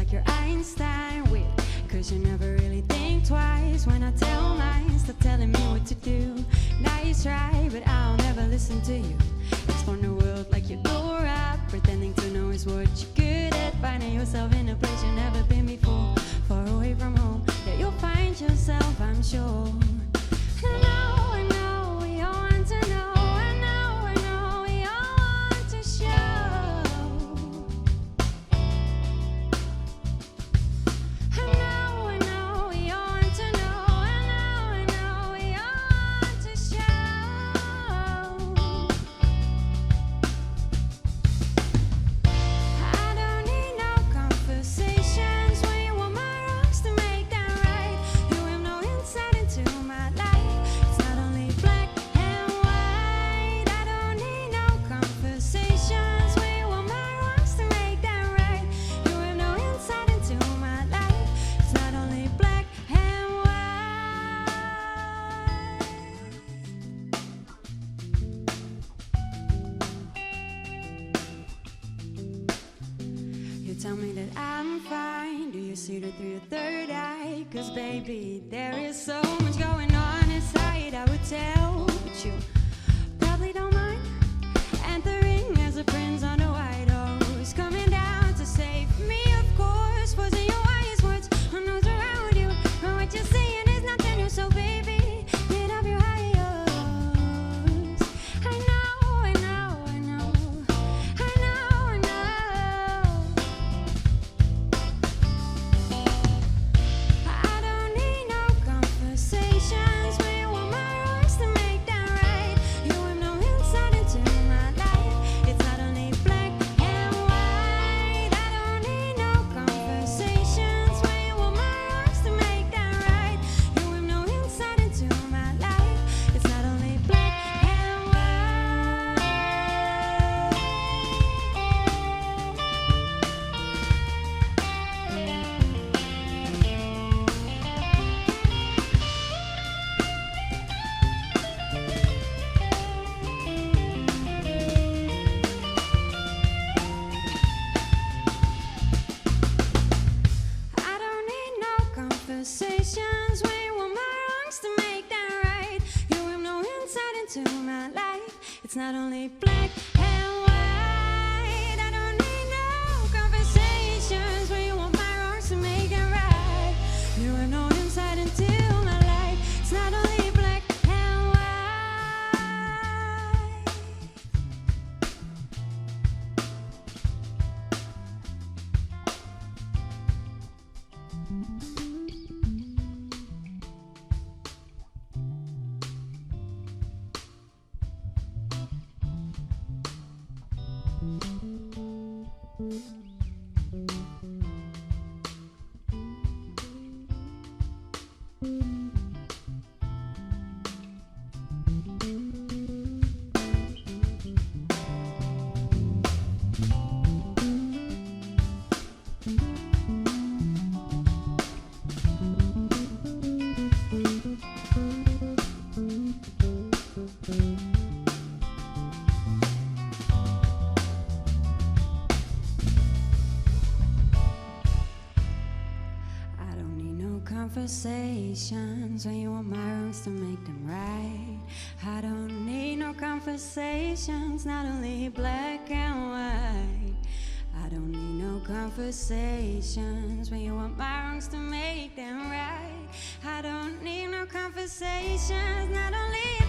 like you're Einstein with. Cause you never really think twice when I tell lies. Stop telling me what to do. Nice try, but I'll never listen to you. Explore the world like you do rap, pretending to know is what you're good at. Finding yourself in a place you've never been before, far away from home. Yeah, you'll find yourself, I'm sure. I know, we all want to know. I know, we all want to show. I know, we all want to know. I know, we all want to show. I don't need no conversations when you want my wrongs to make them right. You have no insight into my life. It's not only black and white. I don't need no conversations when you want my wrongs to make them right. You have no insight into my life. It's not only black and white. You tell me that I'm fine. Do you see that through your third eye? Cause baby, there is so much going on inside. I would tell, but you probably don't mind. Entering as a prince on a white horse, coming down to save me, of course. Wasn't your wise words on those around you, and what you're saying is nothing new. So baby, get up your high horse. I know, I know, I know, I know, I know. I don't need no conversations when you want my wrongs to make them right. You have no insight into my life. It's not only black and white. I don't need no conversations when you want my wrongs to make them right. You have no insight into my life. It's not only black and white. I don't need no conversations when you want my wrongs to make them right. You have no insight into my life. It's not only black and white. I don't need no conversations when you want my wrongs to make them right. You have no insight into my life. It's not only black and white. I don't need no conversations when you want my wrongs to make them right. I don't need no conversations, not only black and white. I don't need no conversations when you want my wrongs to make them right. I don't need no conversations, not only